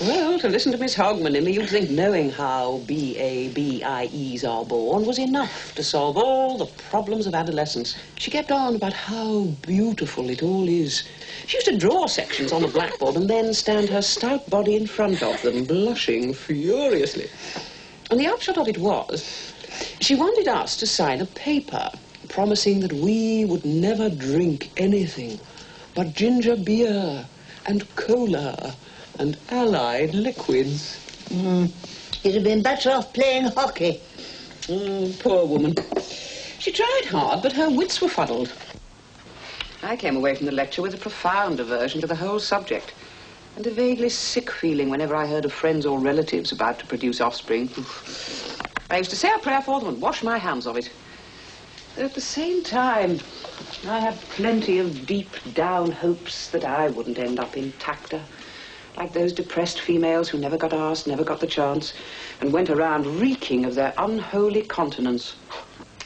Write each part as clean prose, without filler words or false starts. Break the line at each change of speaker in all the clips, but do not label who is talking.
Well, to listen to Miss Hogmanay, you'd think knowing how B-A-B-I-Es are born was enough to solve all the problems of adolescence. She kept on about how beautiful it all is. She used to draw sections on the blackboard and then stand her stout body in front of them, blushing furiously. And the upshot of it was, she wanted us to sign a paper promising that we would never drink anything but ginger beer and cola and allied liquids.
You'd have been better off playing hockey.
Poor woman. She tried hard, but her wits were fuddled. I came away from the lecture with a profound aversion to the whole subject and a vaguely sick feeling whenever I heard of friends or relatives about to produce offspring. I used to say a prayer for them and wash my hands of it. Though at the same time, I had plenty of deep-down hopes that I wouldn't end up intacter, like those depressed females who never got asked, never got the chance, and went around reeking of their unholy continence.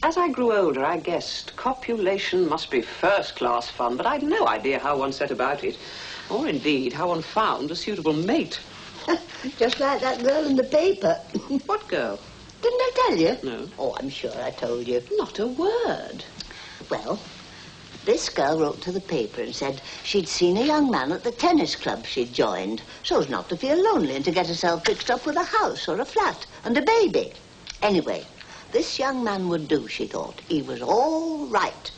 As I grew older, I guessed copulation must be first-class fun, but I'd no idea how one set about it, or indeed how one found a suitable mate.
Just like that girl in the paper.
What girl?
Didn't I tell you?
No.
Oh, I'm sure I told you.
Not a word.
Well, this girl wrote to the paper and said she'd seen a young man at the tennis club she'd joined, so as not to feel lonely and to get herself fixed up with a house or a flat and a baby. Anyway, this young man would do, she thought. He was all right.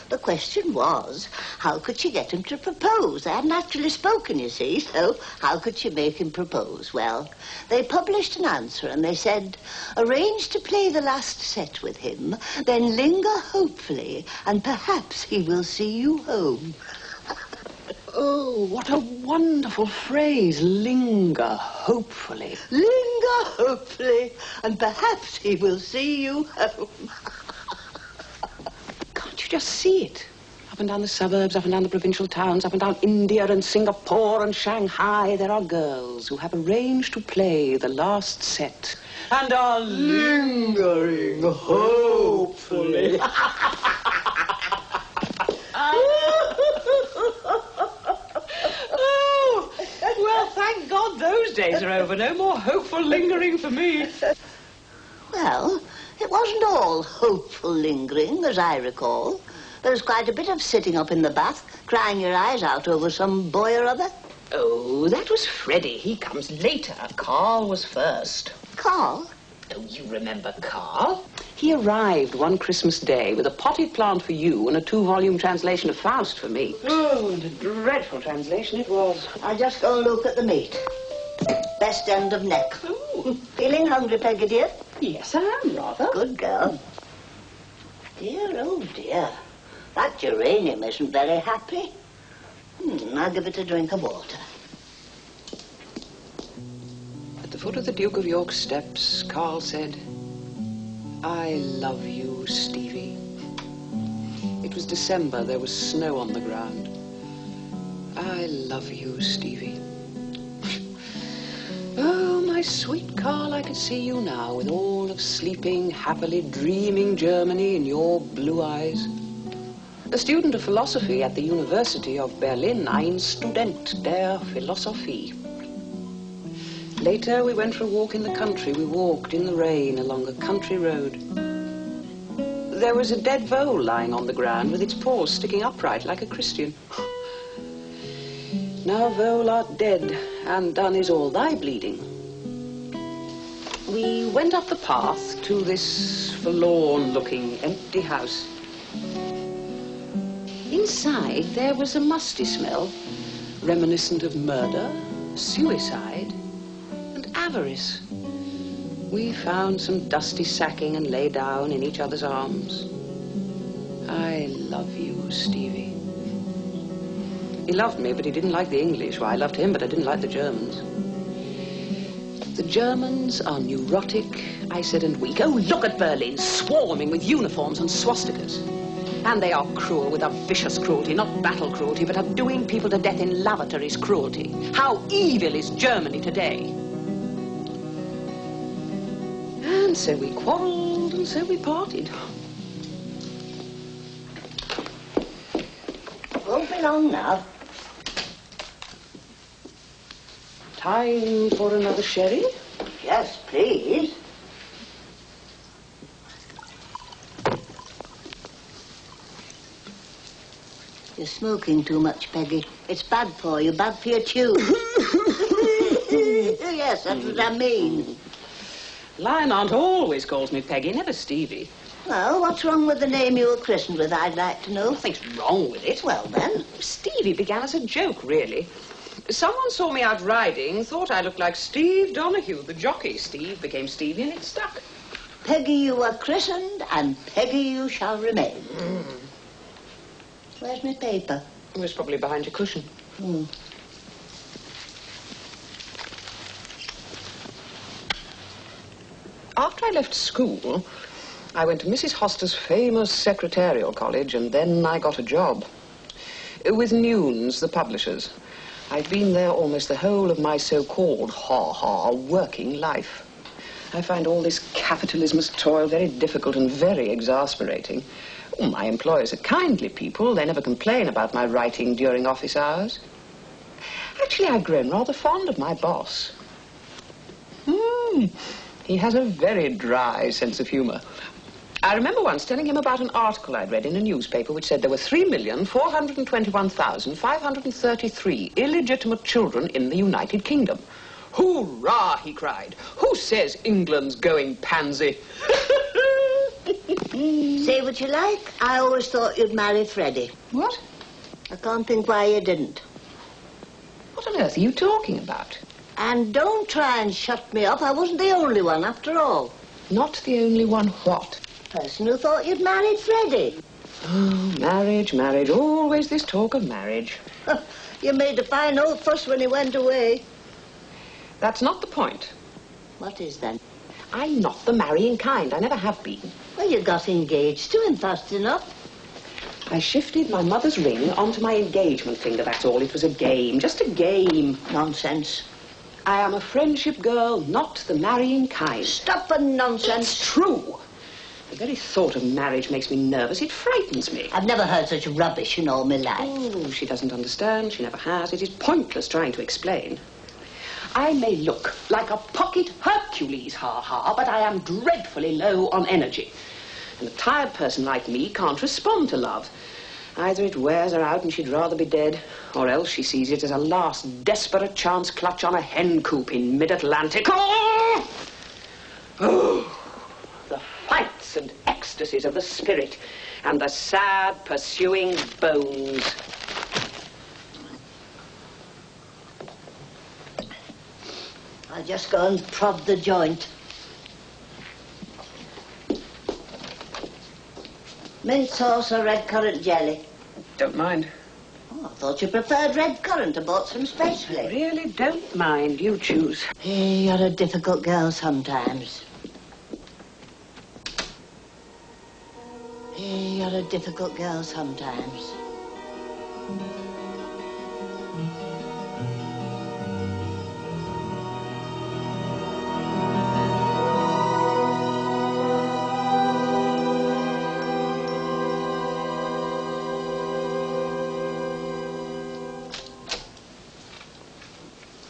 The question was, how could she get him to propose? They hadn't actually spoken, you see, so how could she make him propose? Well, they published an answer and they said, arrange to play the last set with him, then linger hopefully, and perhaps he will see you home.
Oh, what a wonderful phrase, linger hopefully.
Linger hopefully, and perhaps he will see you home.
Can't you just see it? Up and down the suburbs, up and down the provincial towns, up and down India and Singapore and Shanghai, there are girls who have arranged to play the last set and are lingering hopefully. Oh, well, thank God those days are over. No more hopeful lingering for me.
Well, it wasn't all hopeful lingering, as I recall. There was quite a bit of sitting up in the bath, crying your eyes out over some boy or other.
Oh, that was Freddie. He comes later. Carl was first.
Carl?
Oh, you remember Carl? He arrived one Christmas day with a potted plant for you and a 2-volume translation of Faust for me. Oh, and a dreadful translation it was.
I'll just go and look at the meat. Best end of neck.
Oh.
Feeling hungry, Peggy, dear?
Yes, I am, rather.
Good girl. Dear, oh dear. That geranium isn't very happy. I'll give it a drink of water.
At the foot of the Duke of York's steps, Carl said, I love you, Stevie. It was December. There was snow on the ground. I love you, Stevie. Oh, my sweet Carl, I could see you now with all of sleeping, happily dreaming Germany in your blue eyes. A student of philosophy at the University of Berlin, ein Student der Philosophie. Later, we went for a walk in the country. We walked in the rain along a country road. There was a dead vole lying on the ground with its paws sticking upright like a Christian. Now, vole, art dead, and done is all thy bleeding. We went up the path to this forlorn-looking, empty house. Inside, there was a musty smell, reminiscent of murder, suicide, and avarice. We found some dusty sacking and lay down in each other's arms. I love you, Stevie. He loved me, but he didn't like the English. Well, I loved him, but I didn't like the Germans. The Germans are neurotic, I said, and weak. Oh, look at Berlin, swarming with uniforms and swastikas. And they are cruel with a vicious cruelty, not battle cruelty, but of doing people to death in lavatories cruelty. How evil is Germany today? And so we quarrelled, and so we parted.
Won't be long now.
Time for another sherry?
Yes, please. You're smoking too much, Peggy. It's bad for you, bad for your tube. Yes, that's what I mean.
Lion Aunt always calls me Peggy, never Stevie.
Well, what's wrong with the name you were christened with, I'd like to know?
Nothing's wrong with it.
Well, then.
Stevie began as a joke, really. Someone saw me out riding, thought I looked like Steve Donahue, the jockey. Steve became Stevie and it stuck.
Peggy you were christened, and Peggy you shall remain. Where's my paper?
It was probably behind your cushion. After I left school, I went to Mrs. Hoster's famous secretarial college, and then I got a job. With Nunes, the publishers. I've been there almost the whole of my so-called working life. I find all this capitalism's toil very difficult and very exasperating. Oh, my employers are kindly people. They never complain about my writing during office hours. Actually, I've grown rather fond of my boss. He has a very dry sense of humor. I remember once telling him about an article I'd read in a newspaper which said there were 3,421,533 illegitimate children in the United Kingdom. Hoorah, he cried. Who says England's going pansy?
Say what you like, I always thought you'd marry Freddie.
What?
I can't think why you didn't.
What on earth are you talking about?
And don't try and shut me up. I wasn't the only one, after all.
Not the only one what?
Person who thought you'd married Freddie.
Oh, marriage, marriage. Always this talk of marriage.
You made a fine old fuss when he went away.
That's not the point.
What is then?
I'm not the marrying kind. I never have been.
Well, you got engaged to him fast enough.
I shifted my mother's ring onto my engagement finger, that's all. It was a game, just a game.
Nonsense.
I am a friendship girl, not the marrying kind.
Stop the nonsense.
It's true. The very thought of marriage makes me nervous. It frightens me.
I've never heard such rubbish in all my life.
Oh, she doesn't understand. She never has. It is pointless trying to explain. I may look like a pocket Hercules, but I am dreadfully low on energy. And a tired person like me can't respond to love. Either it wears her out and she'd rather be dead, or else she sees it as a last desperate chance clutch on a hen coop in mid-Atlantic. Oh! The fights and ecstasies of the spirit and the sad pursuing bones.
I'll just go and prod the joint. Mint sauce or red currant jelly?
Don't mind.
Oh, I thought you preferred red currant. I bought some specially.
Really don't mind. You choose.
Hey, you're a difficult girl sometimes. Hey, you're a difficult girl sometimes.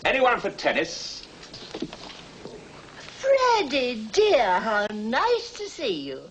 Anyone for tennis?
Freddie, dear, how nice to see you.